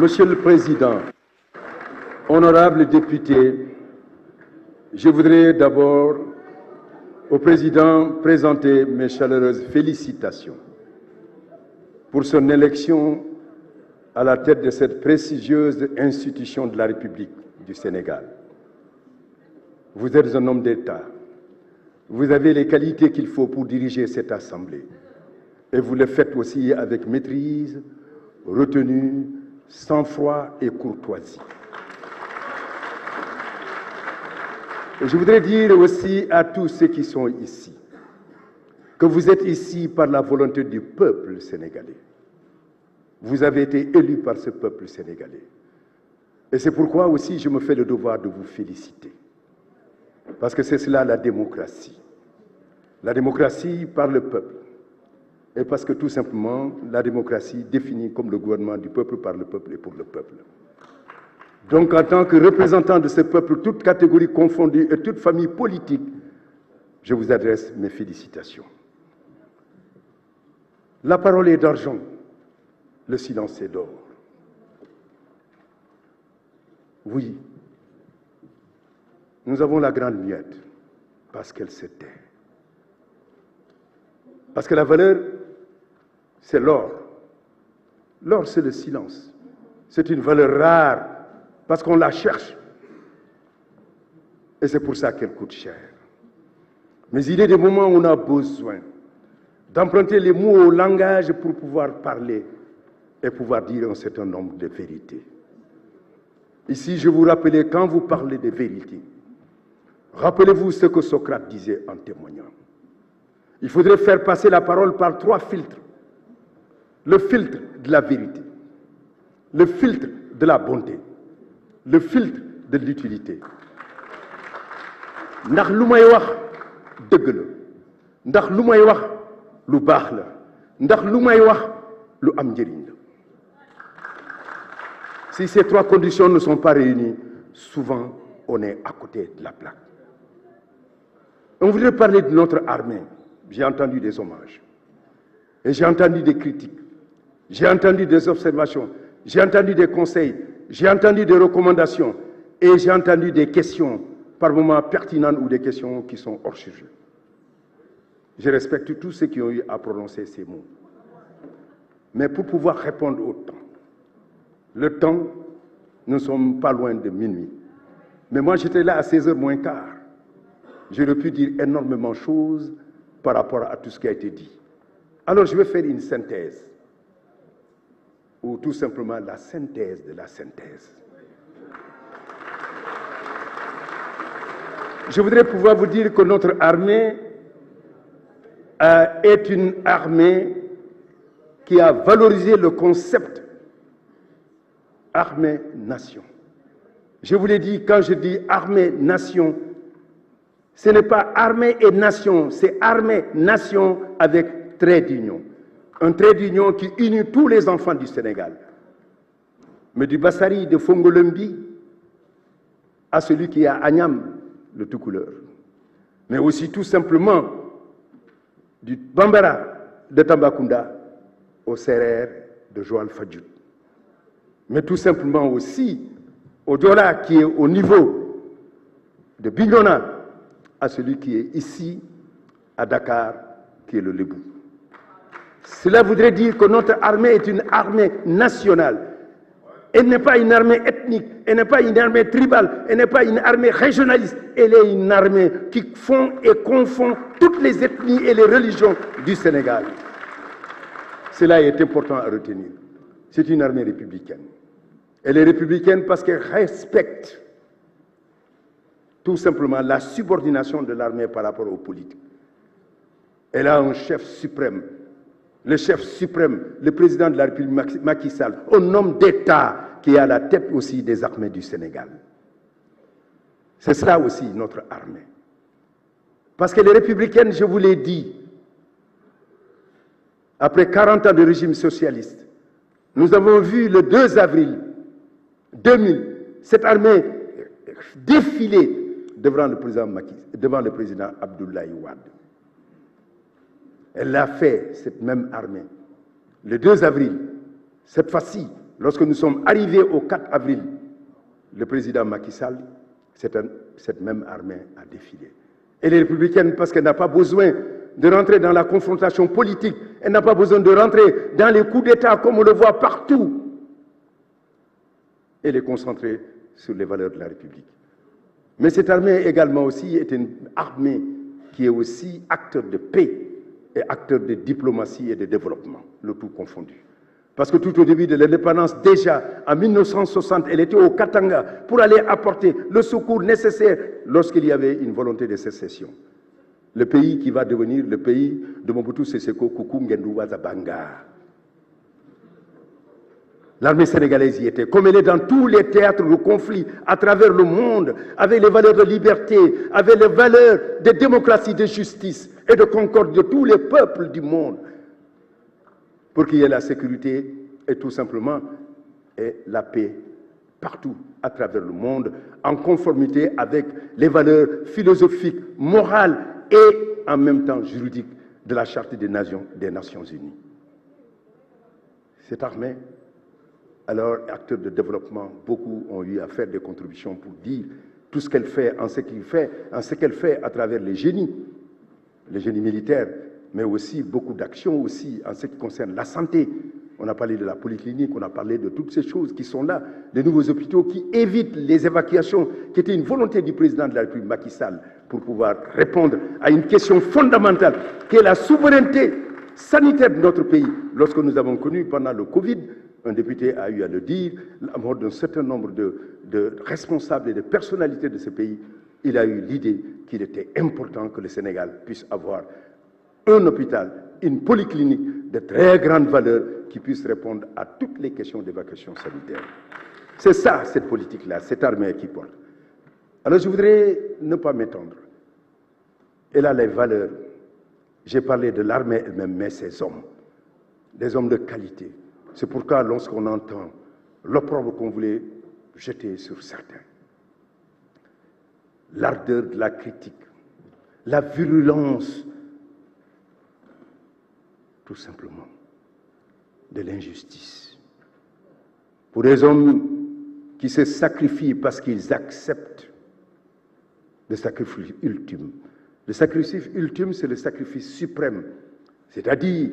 Monsieur le Président, honorables députés, je voudrais d'abord au Président présenter mes chaleureuses félicitations pour son élection à la tête de cette prestigieuse institution de la République du Sénégal. Vous êtes un homme d'État. Vous avez les qualités qu'il faut pour diriger cette Assemblée. Et vous le faites aussi avec maîtrise, retenue, sang-froid et courtoisie. Et je voudrais dire aussi à tous ceux qui sont ici que vous êtes ici par la volonté du peuple sénégalais. Vous avez été élus par ce peuple sénégalais. Et c'est pourquoi aussi je me fais le devoir de vous féliciter. Parce que c'est cela la démocratie. La démocratie par le peuple. Et parce que tout simplement, la démocratie définit comme le gouvernement du peuple par le peuple et pour le peuple. Donc en tant que représentant de ce peuple, toutes catégories confondues et toute famille politique, je vous adresse mes félicitations. La parole est d'argent, le silence est d'or. Oui, nous avons la grande muette parce qu'elle se tait. Parce que la valeur, c'est l'or. L'or, c'est le silence. C'est une valeur rare parce qu'on la cherche. Et c'est pour ça qu'elle coûte cher. Mais il y a des moments où on a besoin d'emprunter les mots au langage pour pouvoir parler et pouvoir dire un certain nombre de vérités. Ici, je vous rappelle, quand vous parlez de vérité, rappelez-vous ce que Socrate disait en témoignant. Il faudrait faire passer la parole par 3 filtres. Le filtre de la vérité, le filtre de la bonté, le filtre de l'utilité. Ndax lu may wax dëgg la, ndax lu may wax lu baax la, ndax lu may wax lu am njëriñ la. Si ces 3 conditions ne sont pas réunies, souvent on est à côté de la plaque. On voudrait parler de notre armée. J'ai entendu des hommages. Et j'ai entendu des critiques. J'ai entendu des observations. J'ai entendu des conseils. J'ai entendu des recommandations. Et j'ai entendu des questions, par moments pertinentes ou des questions qui sont hors sujet. Je respecte tous ceux qui ont eu à prononcer ces mots. Mais pour pouvoir répondre au temps, le temps, nous ne sommes pas loin de minuit. Mais moi, j'étais là à 16h moins quart. J'aurais pu dire énormément de choses par rapport à tout ce qui a été dit. Alors, je vais faire une synthèse, ou tout simplement la synthèse de la synthèse. Je voudrais pouvoir vous dire que notre armée est une armée qui a valorisé le concept armée-nation. Je vous l'ai dit, quand je dis armée-nation, ce n'est pas armée et nation, c'est armée-nation avec trait d'union. Un trait d'union qui unit tous les enfants du Sénégal. Mais du Bassari, de Fongolombi, à celui qui est à Agnam, le tout couleur. Mais aussi tout simplement du Bambara de Tambacounda au Serer de Joal Fadjout. Mais tout simplement aussi au Diola qui est au niveau de Bignona à celui qui est ici, à Dakar, qui est le Lébou. Cela voudrait dire que notre armée est une armée nationale. Elle n'est pas une armée ethnique, elle n'est pas une armée tribale, elle n'est pas une armée régionaliste. Elle est une armée qui fond et confond toutes les ethnies et les religions du Sénégal. Cela est important à retenir. C'est une armée républicaine. Elle est républicaine parce qu'elle respecte tout simplement la subordination de l'armée par rapport aux politiques. Elle a un chef suprême. Le chef suprême, le président de la République, Macky Sall, un homme d'État qui est à la tête aussi des armées du Sénégal. C'est cela aussi notre armée. Parce que les républicaines, je vous l'ai dit, après 40 ans de régime socialiste, nous avons vu le 2 avril 2000, cette armée défiler devant le président Abdoulaye Wade. Elle l'a fait, cette même armée, le 2 avril, cette fois-ci, Lorsque nous sommes arrivés au 4 avril, le président Macky Sall, cette même armée a défilé. Elle est républicaine parce qu'elle n'a pas besoin de rentrer dans la confrontation politique, elle n'a pas besoin de rentrer dans les coups d'État comme on le voit partout. Elle est concentrée sur les valeurs de la République. Mais cette armée également aussi est une armée qui est aussi acteur de paix et acteur de diplomatie et de développement, le tout confondu. Parce que tout au début de l'indépendance, déjà en 1960, elle était au Katanga pour aller apporter le secours nécessaire lorsqu'il y avait une volonté de sécession. Le pays qui va devenir le pays de Mobutu Sese Seko Ngendu Zabanga. L'armée sénégalaise y était, comme elle est dans tous les théâtres de conflit à travers le monde, avec les valeurs de liberté, avec les valeurs de démocratie, de justice et de concorde de tous les peuples du monde, pour qu'il y ait la sécurité et tout simplement la paix partout à travers le monde, en conformité avec les valeurs philosophiques, morales et en même temps juridiques de la Charte des Nations Unies. Cette armée, alors acteur de développement, beaucoup ont eu à faire des contributions pour dire tout ce qu'elle fait, en ce qu'elle fait à travers les génies militaires, mais aussi beaucoup d'actions aussi en ce qui concerne la santé. On a parlé de la polyclinique, on a parlé de toutes ces choses qui sont là, les nouveaux hôpitaux qui évitent les évacuations, qui était une volonté du président de la République Macky Sall pour pouvoir répondre à une question fondamentale qui est la souveraineté sanitaire de notre pays. Lorsque nous avons connu pendant le Covid, un député a eu à le dire, la mort d'un certain nombre de responsables et de personnalités de ce pays, il a eu l'idée qu'il était important que le Sénégal puisse avoir un hôpital, une polyclinique de très grande valeur qui puisse répondre à toutes les questions d'évacuation sanitaire. C'est ça, cette politique-là, cette armée qui porte. Alors je voudrais ne pas m'étendre. Elle a les valeurs. J'ai parlé de l'armée elle-même, mais ses hommes, des hommes de qualité. C'est pourquoi lorsqu'on entend l'opprobre qu'on voulait jeter sur certains, l'ardeur de la critique, la virulence, tout simplement, de l'injustice. Pour des hommes qui se sacrifient parce qu'ils acceptent le sacrifice ultime. Le sacrifice ultime, c'est le sacrifice suprême, c'est-à-dire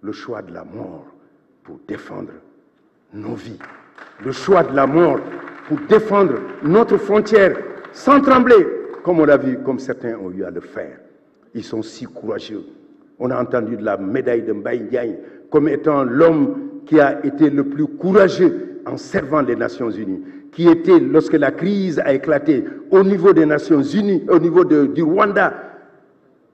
le choix de la mort pour défendre nos vies, le choix de la mort pour défendre notre frontière sans trembler, comme on l'a vu, comme certains ont eu à le faire. Ils sont si courageux. On a entendu de la médaille de Mbaye Ndiaye comme étant l'homme qui a été le plus courageux en servant les Nations Unies, qui était, lorsque la crise a éclaté au niveau des Nations Unies, au niveau du Rwanda,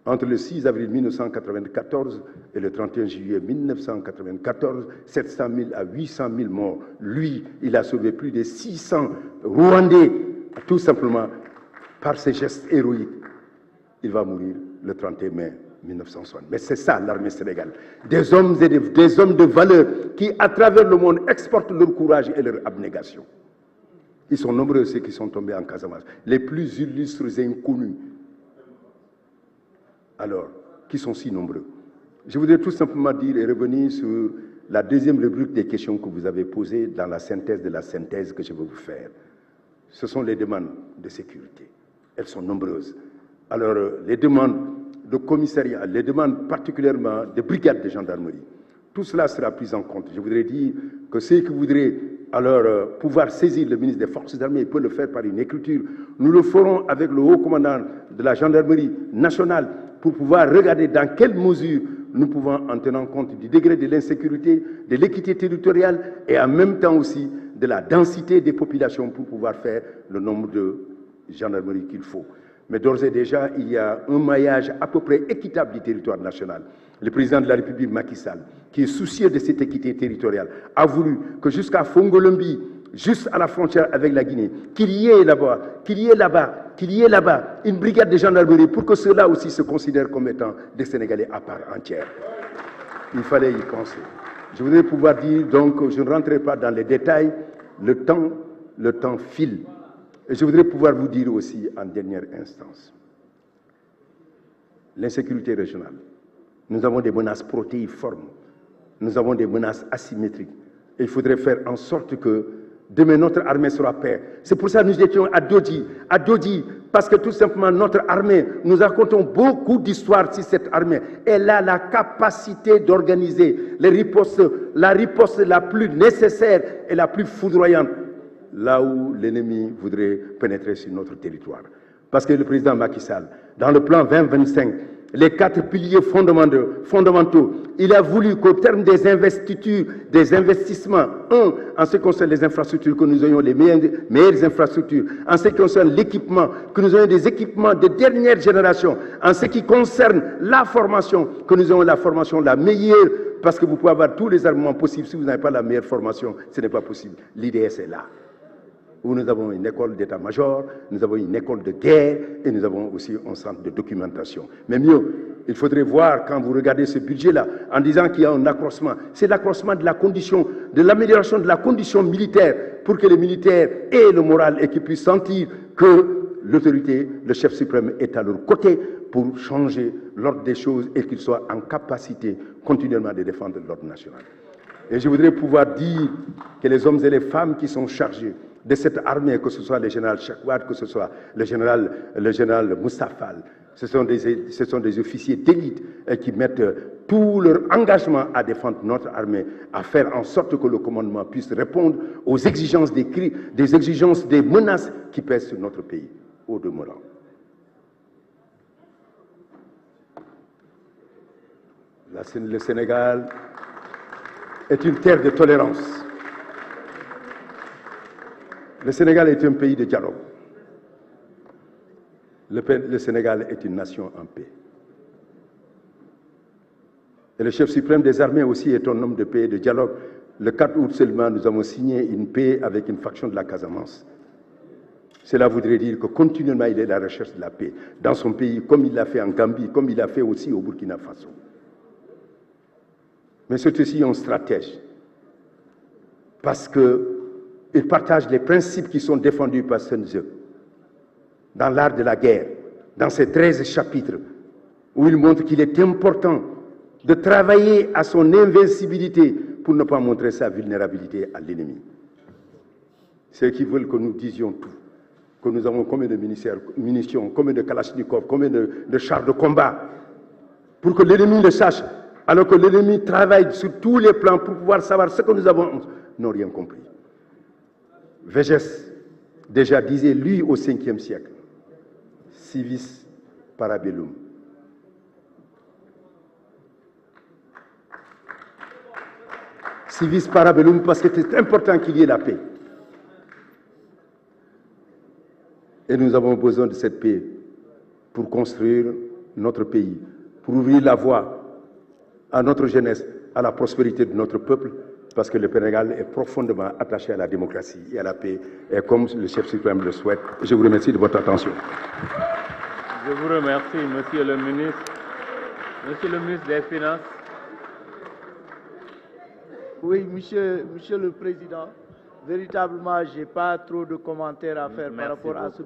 entre le 6 avril 1994 et le 31 juillet 1994, 700 000 à 800 000 morts. Lui, il a sauvé plus de 600 Rwandais, tout simplement par ses gestes héroïques. Il va mourir le 31 mai 1960. Mais c'est ça l'armée sénégalaise. Des hommes et des hommes de valeur qui, à travers le monde, exportent leur courage et leur abnégation. Ils sont nombreux ceux qui sont tombés en Casamance. Les plus illustres et inconnus. Alors, qui sont si nombreux? Je voudrais tout simplement dire et revenir sur la deuxième rubrique des questions que vous avez posées dans la synthèse de la synthèse que je vais vous faire. Ce sont les demandes de sécurité. Elles sont nombreuses. Alors, les demandes de commissariat, les demandes particulièrement de brigades de gendarmerie, tout cela sera pris en compte. Je voudrais dire que ceux qui voudraient alors pouvoir saisir le ministre des Forces armées peuvent le faire par une écriture. Nous le ferons avec le haut commandant de la gendarmerie nationale pour pouvoir regarder dans quelle mesure nous pouvons, en tenant compte du degré de l'insécurité, de l'équité territoriale et en même temps aussi de la densité des populations pour pouvoir faire le nombre de gendarmeries qu'il faut. Mais d'ores et déjà, il y a un maillage à peu près équitable du territoire national. Le président de la République, Macky Sall, qui est soucieux de cette équité territoriale, a voulu que jusqu'à Fongolombi, juste à la frontière avec la Guinée, qu'il y ait là-bas une brigade de gendarmerie pour que ceux-là aussi se considèrent comme étant des Sénégalais à part entière. Il fallait y penser. Je voudrais pouvoir dire, donc, je ne rentrerai pas dans les détails, le temps file. Et je voudrais pouvoir vous dire aussi, en dernière instance, l'insécurité régionale. Nous avons des menaces protéiformes, nous avons des menaces asymétriques. Et il faudrait faire en sorte que demain notre armée sera paix. C'est pour ça que nous étions à Dodi, parce que tout simplement notre armée, nous racontons beaucoup d'histoires sur cette armée. Elle a la capacité d'organiser la riposte la plus nécessaire et la plus foudroyante, là où l'ennemi voudrait pénétrer sur notre territoire. Parce que le président Macky Sall, dans le plan 2025, les 4 piliers fondamentaux, il a voulu qu'au terme des investitures, des investissements, en ce qui concerne les infrastructures, que nous ayons les meilleures infrastructures, en ce qui concerne l'équipement, que nous ayons des équipements de dernière génération, en ce qui concerne la formation, que nous ayons la formation la meilleure, parce que vous pouvez avoir tous les armements possibles, si vous n'avez pas la meilleure formation, ce n'est pas possible. L'IDS est là, où nous avons une école d'état-major, nous avons une école de guerre et nous avons aussi un centre de documentation. Mais mieux, il faudrait voir, quand vous regardez ce budget-là, en disant qu'il y a un accroissement, c'est l'accroissement de la condition, de l'amélioration de la condition militaire pour que les militaires aient le moral et qu'ils puissent sentir que l'autorité, le chef suprême est à leur côté pour changer l'ordre des choses et qu'ils soient en capacité continuellement de défendre l'ordre national. Et je voudrais pouvoir dire que les hommes et les femmes qui sont chargés de cette armée, que ce soit le général Chakwad, que ce soit le général Moustapha, ce sont des officiers d'élite qui mettent tout leur engagement à défendre notre armée, à faire en sorte que le commandement puisse répondre aux exigences des menaces qui pèsent sur notre pays, au demeurant. Le Sénégal est une terre de tolérance. Le Sénégal est un pays de dialogue. Le Sénégal est une nation en paix. Et le chef suprême des armées aussi est un homme de paix et de dialogue. Le 4 août seulement, nous avons signé une paix avec une faction de la Casamance. Cela voudrait dire que continuellement, il est à la recherche de la paix dans son pays, comme il l'a fait en Gambie, comme il l'a fait aussi au Burkina Faso. Mais c'est aussi un stratège, parce qu'il partage les principes qui sont défendus par Sun Tzu dans l'art de la guerre, dans ces 13 chapitres, où il montre qu'il est important de travailler à son invincibilité pour ne pas montrer sa vulnérabilité à l'ennemi. Ceux qui veulent que nous disions tout, que nous avons combien de munitions, combien de kalachnikov, combien de chars de combat, pour que l'ennemi le sache, alors que l'ennemi travaille sur tous les plans pour pouvoir savoir ce que nous avons, n'ont rien compris. Végès déjà disait, lui, au 5e siècle, civis parabellum. Civis parabellum, parce que c'est important qu'il y ait la paix. Et nous avons besoin de cette paix pour construire notre pays, pour ouvrir la voie à notre jeunesse, à la prospérité de notre peuple, parce que le Sénégal est profondément attaché à la démocratie et à la paix, et comme le chef suprême le souhaite. Je vous remercie de votre attention. Je vous remercie, Monsieur le ministre. Monsieur le ministre des Finances. Oui, monsieur le Président, véritablement, je n'ai pas trop de commentaires à faire par rapport à ce